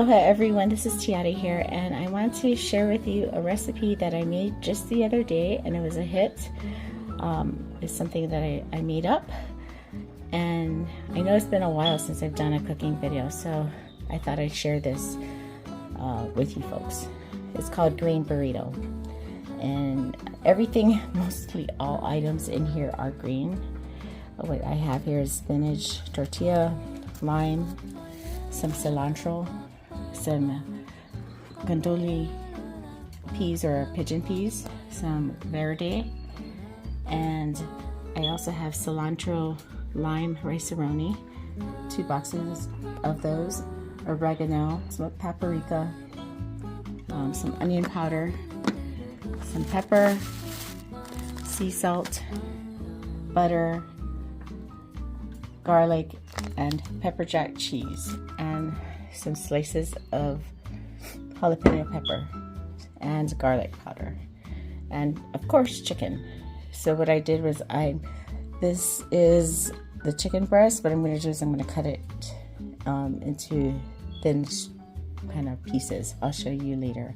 Aloha everyone, this is Tiare here, and I want to share with you a recipe that I made just the other day, and it was a hit. It's something that I made up, and I know it's been a while since I've done a cooking video, so I thought I'd share this with you folks. It's called green burrito, and everything, mostly all items in here are green. What I have here is spinach, tortilla, lime, some cilantro, some gondoli peas or pigeon peas, some verde, and I also have cilantro, lime, rice-a-roni, 2 boxes of those, oregano, smoked paprika, some onion powder, some pepper, sea salt, butter, garlic, and pepper jack cheese, and some slices of jalapeno pepper and garlic powder, and of course chicken. So what I did was this is the chicken breast, but I'm going to do is I'm going to cut it into thin kind of pieces. I'll show you later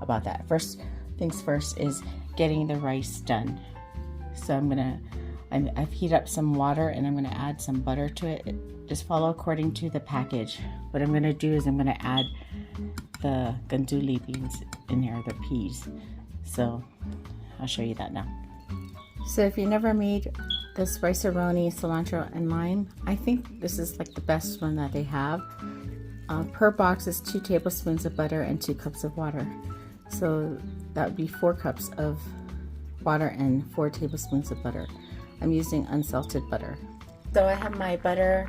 about that. First things first is getting the rice done. So I've heated up some water, and I'm going to add some butter to it. Just follow according to the package. What I'm going to do is I'm going to add the gondoli beans in here, the peas. So I'll show you that now. So if you never made this rice-a-roni, cilantro, and lime, I think this is like the best one that they have. Per box is 2 tablespoons of butter and 2 cups of water. So that would be 4 cups of water and 4 tablespoons of butter. I'm using unsalted butter. So I have my butter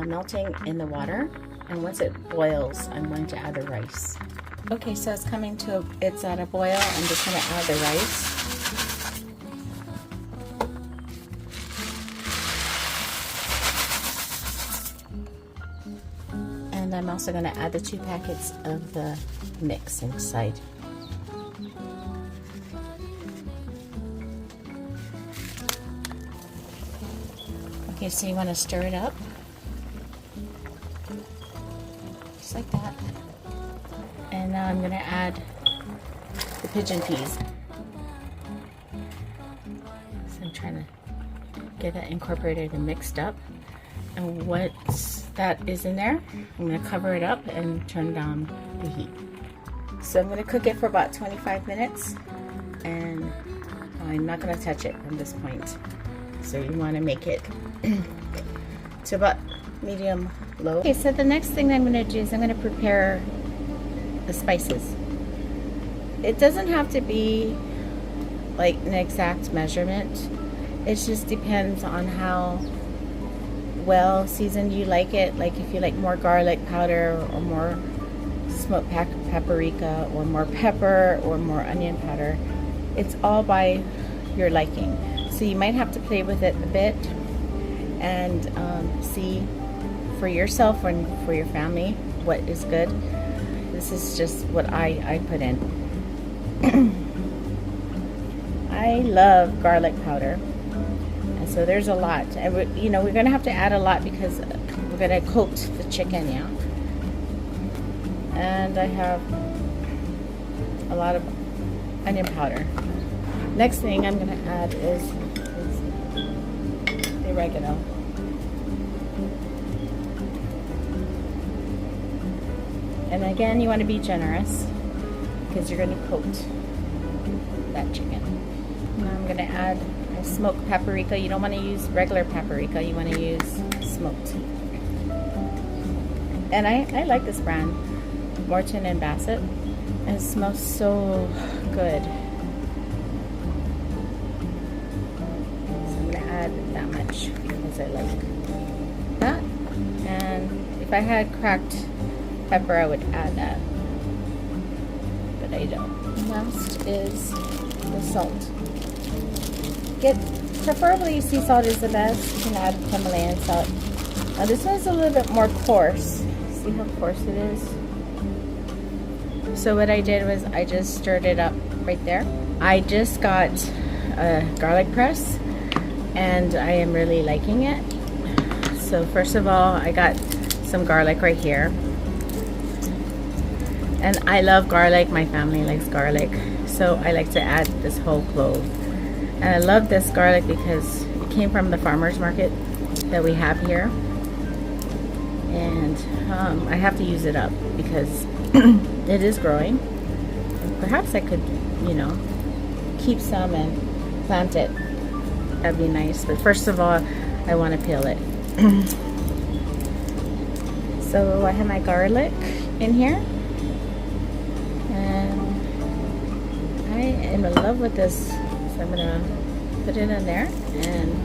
melting in the water, and once it boils, I'm going to add the rice. Okay, so it's at a boil. I'm just going to add the rice. And I'm also going to add the 2 packets of the mix inside. Okay, so you want to stir it up, just like that. And now I'm going to add the pigeon peas. So I'm trying to get that incorporated and mixed up. And once that is in there, I'm going to cover it up and turn down the heat. So I'm going to cook it for about 25 minutes, and I'm not going to touch it from this point. So you want to make it to about medium low. Okay, so the next thing I'm going to do is I'm going to prepare the spices. It doesn't have to be like an exact measurement. It just depends on how well seasoned you like it. Like if you like more garlic powder or more smoked paprika or more pepper or more onion powder. It's all by your liking. So you might have to play with it a bit and see for yourself and for your family what is good. This is just what I put in. I love garlic powder, and so there's a lot. And we're going to have to add a lot because we're going to coat the chicken, yeah. And I have a lot of onion powder. Next thing I'm going to add is the oregano. And again, you want to be generous because you're going to coat that chicken. Now I'm going to add smoked paprika. You don't want to use regular paprika. You want to use smoked. And I like this brand, Morton and Bassett. And it smells so good. That much because I like that. And if I had cracked pepper, I would add that, but I don't. Last is the salt. Preferably sea salt is the best. You can add Himalayan salt. Now this one's a little bit more coarse. See how coarse it is? So what I did was I just stirred it up right there. I just got a garlic press, and I am really liking it. So first of all, I got some garlic right here. And I love garlic. My family likes garlic, so I like to add this whole clove. And I love this garlic because it came from the farmer's market that we have here. And I have to use it up because it is growing. And perhaps I could, you know, keep some and plant it. That'd be nice. But first of all, I want to peel it. So I have my garlic in here. And I am in love with this. So I'm going to put it in there and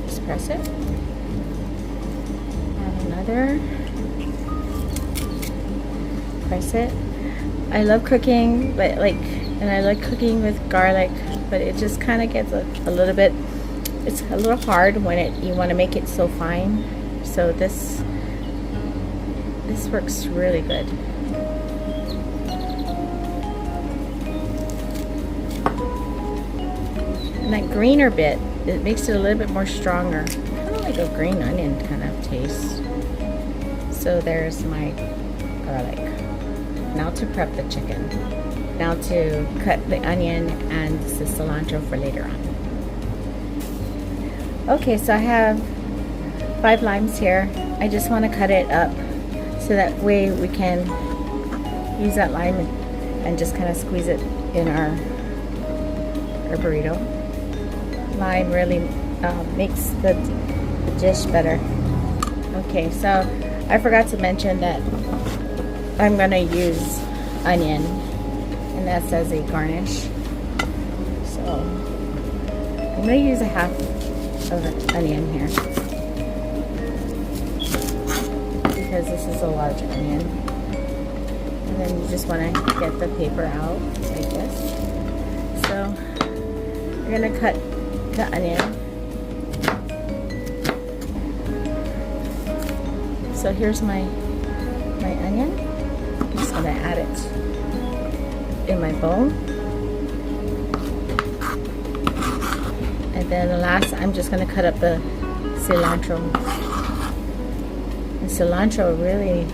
just press it. Add another. Press it. I love cooking, but and I like cooking with garlic, but it just kind of gets a little bit, it's a little hard when you want to make it so fine. So this works really good. And that greener bit, it makes it a little bit more stronger. Kind of like a green onion kind of taste. So there's my garlic. Now to prep the chicken. Now to cut the onion and the cilantro for later on. Okay, so I have 5 limes here. I just want to cut it up so that way we can use that lime and just kind of squeeze it in our burrito. Lime really makes the dish better. Okay, so I forgot to mention that I'm going to use onion, and that's as a garnish. So I'm going to use a half of an onion here because this is a large onion. And then you just want to get the paper out like this. So we're going to cut the onion. So here's my onion. I'm just going to add it in my bowl. And then the last, I'm just going to cut up the cilantro. And cilantro really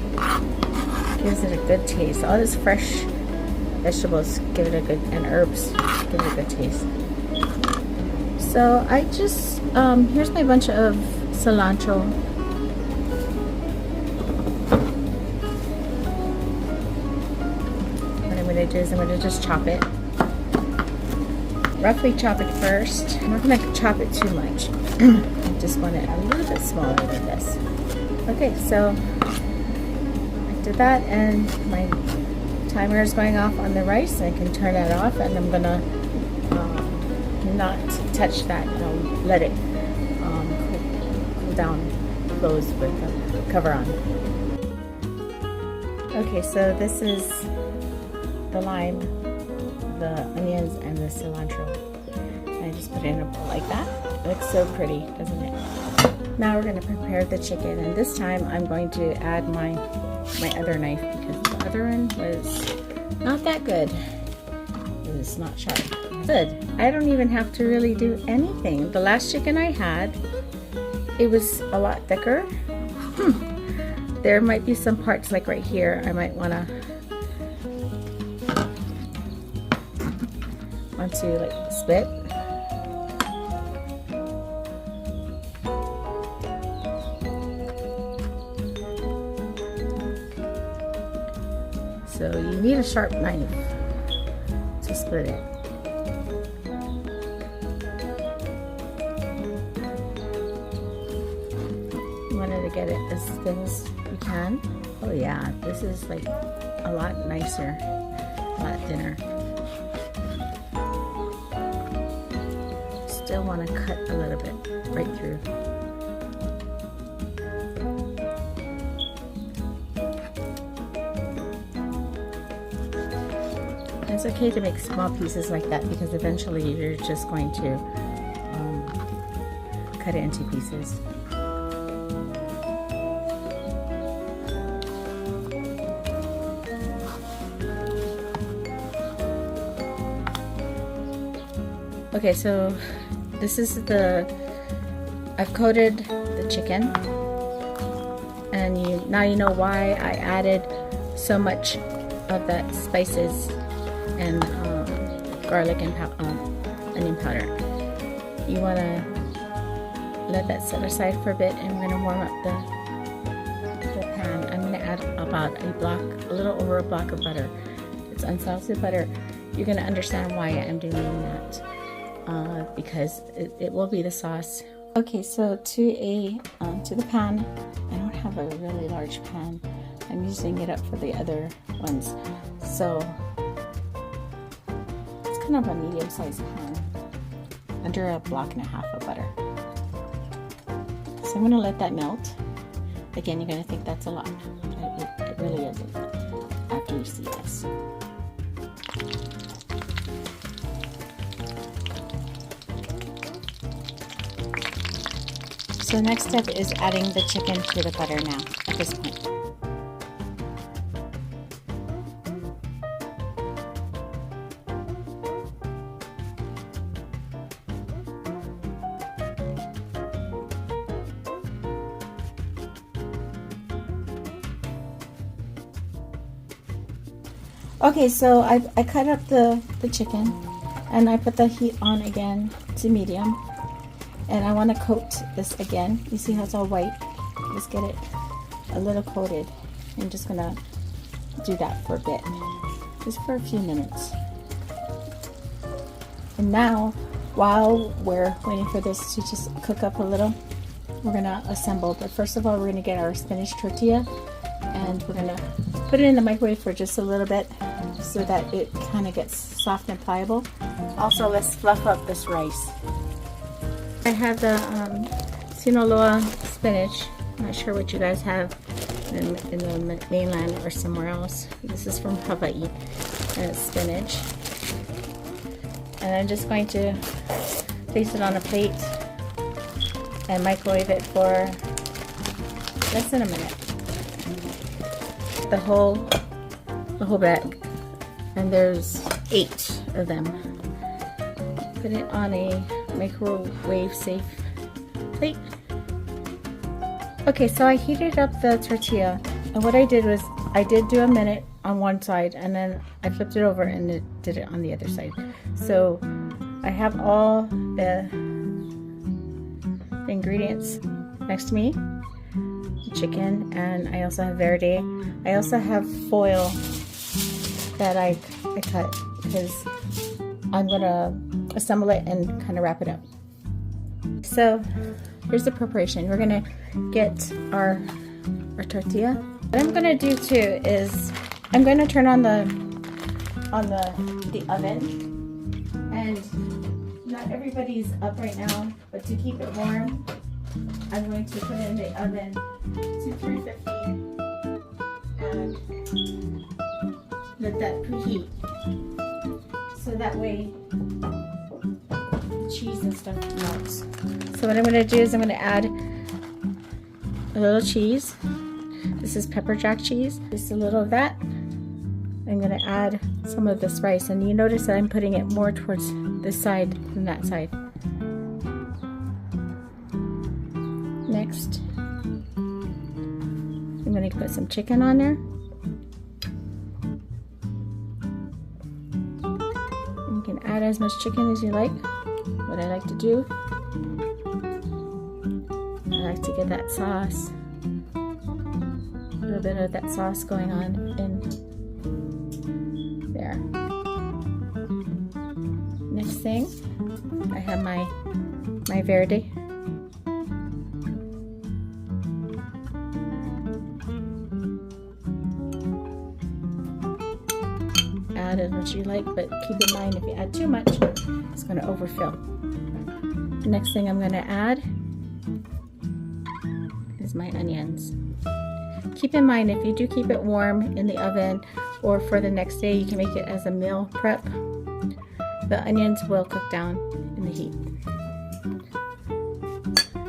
gives it a good taste. All these fresh vegetables give it a good, and herbs give it a good taste. So I just, here's my bunch of cilantro. What I'm going to do is I'm going to just chop it. Roughly chop it first. I'm not going to chop it too much. I just want it a little bit smaller than this. Okay, so I did that, and my timer is going off on the rice. I can turn that off, and I'm going to not touch that. I'll let it cool down, close with the cover on. Okay, so this is the lime, the onions, and the cilantro. And I just put it in a bowl like that. It looks so pretty, doesn't it? Now we're going to prepare the chicken, and this time I'm going to add my other knife because the other one was not that good. It was not sharp. Good. I don't even have to really do anything. The last chicken I had, it was a lot thicker. There might be some parts like right here I might want to like split. So you need a sharp knife to split it. You wanted to get it as thin as you can. Oh yeah, this is like a lot nicer, a lot thinner. Still want to cut a little bit right through. It's okay to make small pieces like that because eventually you're just going to cut it into pieces. Okay, so this is I've coated the chicken, and now you know why I added so much of that spices and garlic and onion powder. You want to let that set aside for a bit, and we're going to warm up the pan. I'm going to add about a little over a block of butter. It's unsalted butter. You're going to understand why I'm doing that, because it will be the sauce. Okay, so to the pan, I don't have a really large pan. I'm using it up for the other ones, so it's kind of a medium-sized pan, under 1.5 blocks of butter. So I'm going to let that melt. Again, you're going to think that's a lot, but it really isn't after you see this. So next step is adding the chicken to the butter now at this point. Okay, so I cut up the chicken and I put the heat on again to medium. And I want to coat this again. You see how it's all white? Just get it a little coated. I'm just gonna do that for a bit, just for a few minutes. And now, while we're waiting for this to just cook up a little, we're gonna assemble. But first of all, we're gonna get our spinach tortilla, and we're gonna put it in the microwave for just a little bit so that it kind of gets soft and pliable. Also, let's fluff up this rice. I have the Sinaloa spinach. I'm not sure what you guys have in the mainland or somewhere else. This is from Hawaii, and it's spinach. And I'm just going to place it on a plate and microwave it for less than a minute. The whole bag, and there's 8 of them. Put it on a microwave safe plate. Okay, so I heated up the tortilla, and what I did was I did do a minute on one side, and then I flipped it over and did it on the other side. So I have all the ingredients next to me, the chicken, and I also have verde. I also have foil that I cut because I'm gonna assemble it and kind of wrap it up. So here's the preparation. We're gonna get our tortilla. What I'm gonna do too is I'm gonna turn on the oven, and not everybody's up right now, but to keep it warm, I'm going to put it in the oven to 350 and let that preheat. So that way cheese and stuff melts. So what I'm going to do is I'm going to add a little cheese. This is pepper jack cheese. Just a little of that. I'm going to add some of this rice, and you notice that I'm putting it more towards this side than that side. Next, I'm going to put some chicken on there. You can add as much chicken as you like. What I like to do, I like to get that sauce, a little bit of that sauce going on in there. Next thing, I have my verde. Add as much as you like, but keep in mind if you add too much, it's going to overfill. The next thing I'm going to add is my onions. Keep in mind, if you do keep it warm in the oven or for the next day, you can make it as a meal prep. The onions will cook down in the heat.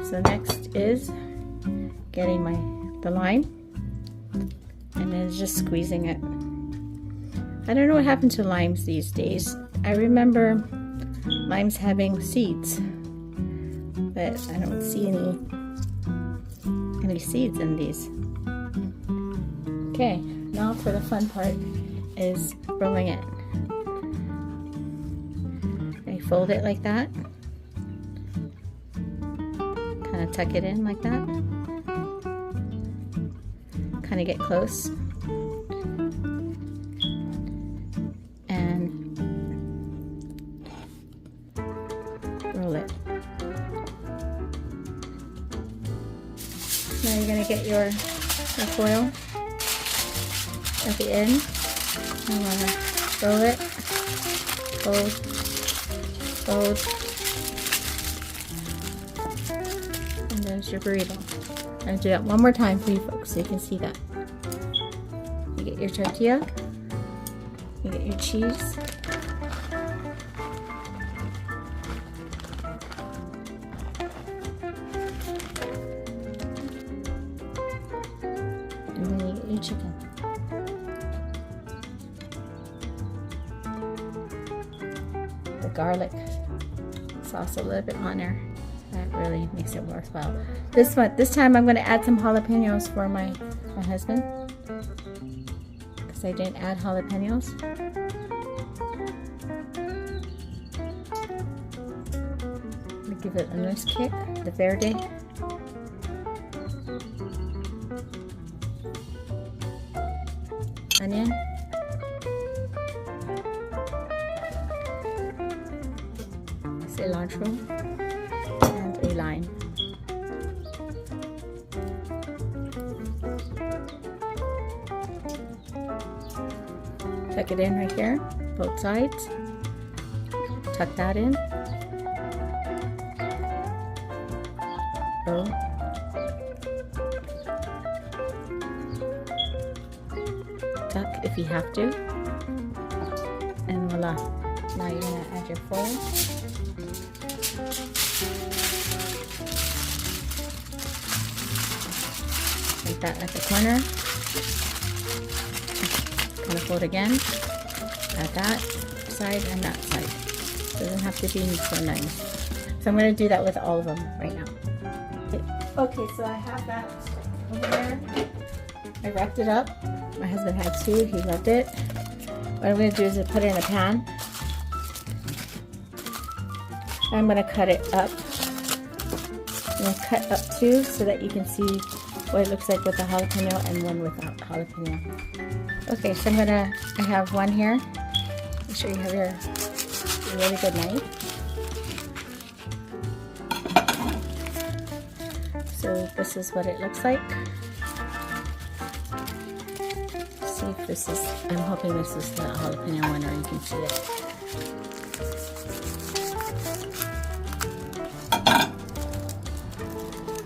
So next is getting the lime, and then just squeezing it. I don't know what happened to limes these days. I remember limes having seeds, but I don't see any seeds in these. Okay, now for the fun part, is rolling it. I fold it like that. Kind of tuck it in like that. Kind of get close. And roll it. Now you're going to get your foil at the end. You want to roll it, fold, fold, and there's your burrito. I'm going to do that one more time for you folks so you can see that. You get your tortilla, you get your cheese, and then you get your chicken. The garlic sauce a little bit on there. That really makes it worthwhile. This time I'm going to add some jalapenos for my husband, because I didn't add jalapenos. I'm going to give it a nice kick, the verde. Onion. Cilantro and a lime. Tuck it in right here, both sides. Tuck that in. Roll. Tuck if you have to. And voila. Now you're going to add your foil. Like that at the corner. Kind of fold again. At that side and that side. Doesn't have to be so nice. So I'm going to do that with all of them right now. Okay, so I have that over there. I wrapped it up. My husband had two. He loved it. What I'm going to do is put it in a pan. I'm going to cut it up. I'm going to cut up two so that you can see what it looks like with the jalapeno and one without jalapeno. Okay, so I have one here. Make sure you have your really good knife. So this is what it looks like. See if this is, I'm hoping this is the jalapeno one, or you can see it.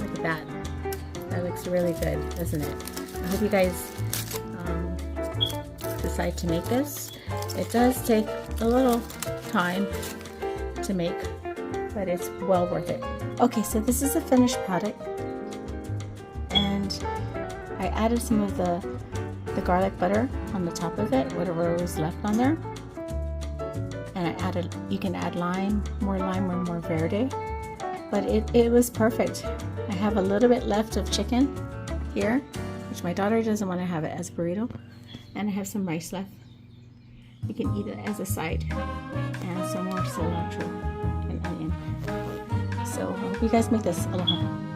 Look at that. That looks really good, doesn't it? I hope you guys decide to make this. It does take a little time to make, but it's well worth it. Okay, so this is a finished product, and I added some of the garlic butter on the top of it, whatever was left on there, and I added, you can add lime, more lime or more verde, but it was perfect. I have a little bit left of chicken here, which my daughter doesn't want to have it as burrito, and I have some rice left. You can eat it as a side, and some more cilantro and onion. So I hope you guys make this. Aloha.